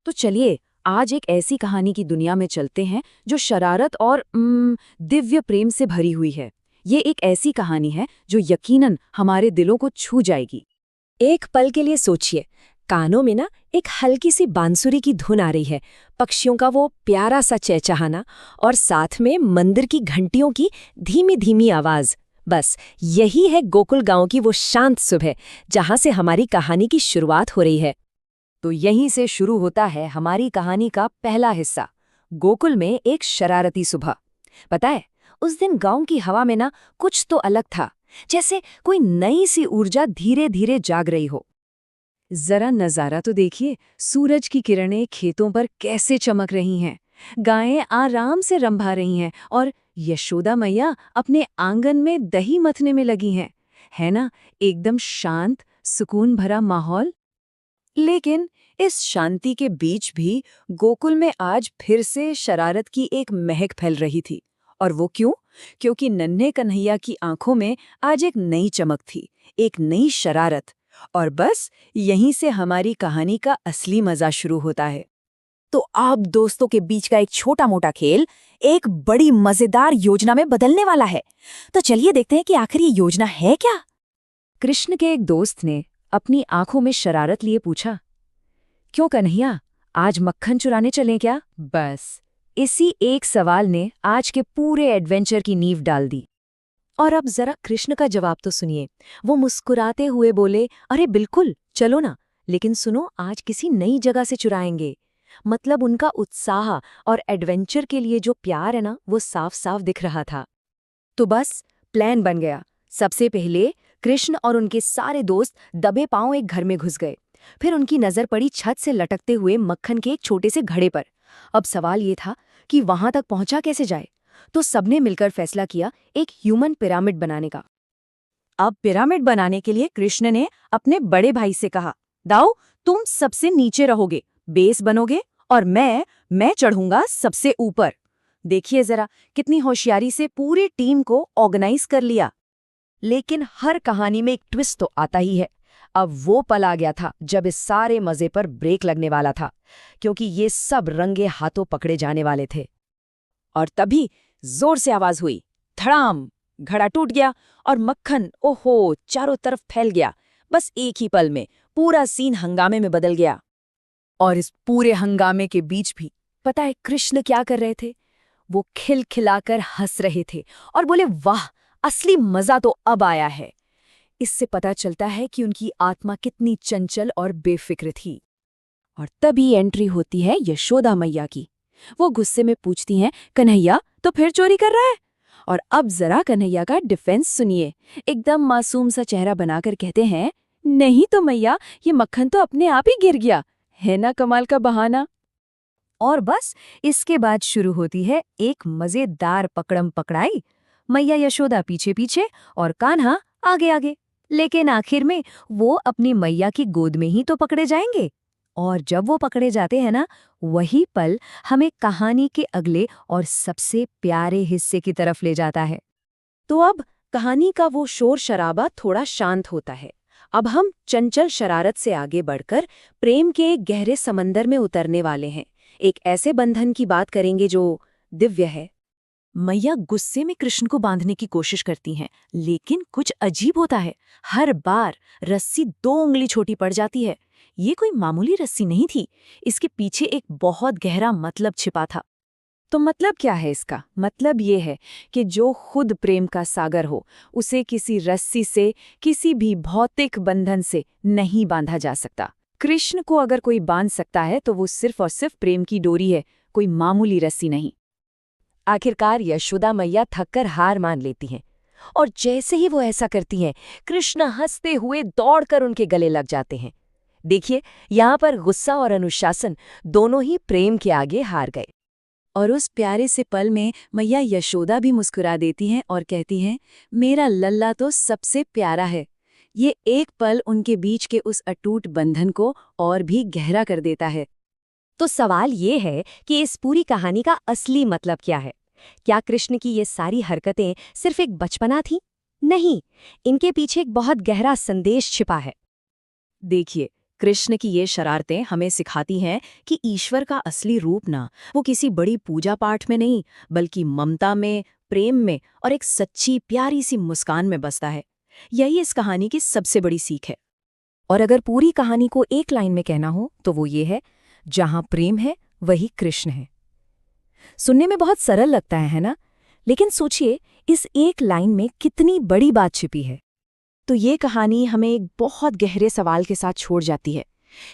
तो चलिए आज एक ऐसी कहानी की दुनिया में चलते हैं जो शरारत और दिव्य प्रेम से भरी हुई है। ये एक ऐसी कहानी है जो यकीनन हमारे दिलों को छू जाएगी। एक पल के लिए सोचिए, कानों में ना एक हल्की सी बांसुरी की धुन आ रही है, पक्षियों का वो प्यारा सा चहचहाना और साथ में मंदिर की घंटियों की धीमी धीमी आवाज। बस यही है गोकुल गांव की वो शांत सुबह जहां से हमारी कहानी की शुरुआत हो रही है। तो यहीं से शुरू होता है हमारी कहानी का पहला हिस्सा, गोकुल में एक शरारती सुबह। पता है, उस दिन गांव की हवा में ना कुछ तो अलग था, जैसे कोई नई सी ऊर्जा धीरे धीरे जाग रही हो। जरा नजारा तो देखिए, सूरज की किरणें खेतों पर कैसे चमक रही हैं, गायें आराम से रंभा रही हैं और यशोदा मैया अपने आंगन में दही मथने में लगी हैं। है ना, एकदम शांत सुकून भरा माहौल। लेकिन इस शांति के बीच भी गोकुल में आज फिर से शरारत की एक महक फैल रही थी। और वो क्यों? क्योंकि नन्हे कन्हैया की आंखों में आज एक नई चमक थी, एक नई शरारत। और बस यहीं से हमारी कहानी का असली मजा शुरू होता है। तो अब दोस्तों के बीच का एक छोटा मोटा खेल एक बड़ी मजेदार योजना में बदलने वाला है। तो चलिए देखते हैं कि आखिर ये योजना है क्या। कृष्ण के एक दोस्त ने अपनी आंखों में शरारत लिए पूछा, क्यों कन्हैया, आज मक्खन चुराने चलें क्या? बस इसी एक सवाल ने आज के पूरे एडवेंचर की नींव डाल दी। और अब जरा कृष्ण का जवाब तो सुनिए। वो मुस्कुराते हुए बोले, अरे बिल्कुल चलो ना, लेकिन सुनो, आज किसी नई जगह से चुराएंगे। मतलब उनका उत्साह और एडवेंचर के लिए जो प्यार है ना, वो साफ साफ दिख रहा था। तो बस प्लान बन गया। सबसे पहले कृष्ण और उनके सारे दोस्त दबे पांव एक घर में घुस गए। फिर उनकी नजर पड़ी छत से लटकते हुए मक्खन के एक छोटे से घड़े पर। अब सवाल ये था कि वहां तक पहुंचा कैसे जाए। तो सबने मिलकर फैसला किया एक ह्यूमन पिरामिड बनाने का। अब पिरामिड बनाने के लिए कृष्ण ने अपने बड़े भाई से कहा, दाऊ तुम सबसे नीचे रहोगे, बेस बनोगे, और मैं चढ़ूंगा सबसे ऊपर। देखिए जरा कितनी होशियारी से पूरी टीम को ऑर्गेनाइज कर लिया। लेकिन हर कहानी में एक ट्विस्ट तो आता ही है। अब वो पल आ गया था जब इस सारे मजे पर ब्रेक लगने वाला था, क्योंकि ये सब रंगे हाथों पकड़े जाने वाले थे। और तभी जोर से आवाज हुई, धड़ाम, घड़ा टूट गया और मक्खन ओहो चारों तरफ फैल गया। बस एक ही पल में पूरा सीन हंगामे में बदल गया। और इस पूरे हंगामे के बीच भी पता है कृष्ण क्या कर रहे थे? वो खिलखिलाकर हंस रहे थे और बोले, वाह, असली मजा तो अब आया है। इससे पता चलता है कि उनकी आत्मा कितनी चंचल और बेफिक्र थी। और तभी एंट्री होती है यशोदा मैया की। वो गुस्से में पूछती हैं, कन्हैया तो फिर चोरी कर रहा है? और अब जरा कन्हैया का डिफेंस सुनिए। एकदम मासूम सा चेहरा बनाकर कहते हैं, नहीं तो मैया, ये मक्खन तो अपने आप ही गिर गया। है ना कमाल का बहाना। और बस इसके बाद शुरू होती है एक मजेदार पकड़म पकड़ाई। मैया यशोदा पीछे पीछे और कान्हा आगे आगे। लेकिन आखिर में वो अपनी मैया की गोद में ही तो पकड़े जाएंगे। और जब वो पकड़े जाते हैं ना, वही पल हमें कहानी के अगले और सबसे प्यारे हिस्से की तरफ ले जाता है। तो अब कहानी का वो शोर शराबा थोड़ा शांत होता है। अब हम चंचल शरारत से आगे बढ़कर प्रेम के एक गहरे समंदर में उतरने वाले हैं। एक ऐसे बंधन की बात करेंगे जो दिव्य है। मैया गुस्से में कृष्ण को बांधने की कोशिश करती हैं, लेकिन कुछ अजीब होता है। हर बार रस्सी 2 उंगली छोटी पड़ जाती है। ये कोई मामूली रस्सी नहीं थी, इसके पीछे एक बहुत गहरा मतलब छिपा था। तो मतलब क्या है इसका? मतलब ये है कि जो खुद प्रेम का सागर हो, उसे किसी रस्सी से, किसी भी भौतिक बंधन से नहीं बांधा जा सकता। कृष्ण को अगर कोई बांध सकता है तो वो सिर्फ और सिर्फ प्रेम की डोरी है, कोई मामूली रस्सी नहीं। आखिरकार यशोदा मैया थककर हार मान लेती हैं, और जैसे ही वो ऐसा करती हैं, कृष्ण हंसते हुए दौड़कर उनके गले लग जाते हैं। देखिए, यहाँ पर गुस्सा और अनुशासन दोनों ही प्रेम के आगे हार गए। और उस प्यारे से पल में मैया यशोदा भी मुस्कुरा देती हैं और कहती हैं, मेरा लल्ला तो सबसे प्यारा है। ये एक पल उनके बीच के उस अटूट बंधन को और भी गहरा कर देता है। तो सवाल ये है कि इस पूरी कहानी का असली मतलब क्या है? क्या कृष्ण की ये सारी हरकतें सिर्फ एक बचपना थी? नहीं, इनके पीछे एक बहुत गहरा संदेश छिपा है। देखिए, कृष्ण की ये शरारतें हमें सिखाती हैं कि ईश्वर का असली रूप ना वो किसी बड़ी पूजा पाठ में नहीं, बल्कि ममता में, प्रेम में और एक सच्ची प्यारी सी मुस्कान में बसता है। यही इस कहानी की सबसे बड़ी सीख है। और अगर पूरी कहानी को एक लाइन में कहना हो तो वो ये है, जहां प्रेम है वही कृष्ण है। सुनने में बहुत सरल लगता है ना? लेकिन सोचिए, इस एक लाइन में कितनी बड़ी बात छिपी है। तो ये कहानी हमें एक बहुत गहरे सवाल के साथ छोड़ जाती है।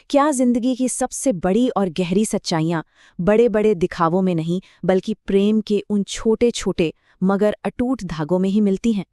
क्या जिंदगी की सबसे बड़ी और गहरी सच्चाइयाँ बड़े बड़े दिखावों में नहीं, बल्कि प्रेम के उन छोटे छोटे मगर अटूट धागों में ही मिलती हैं?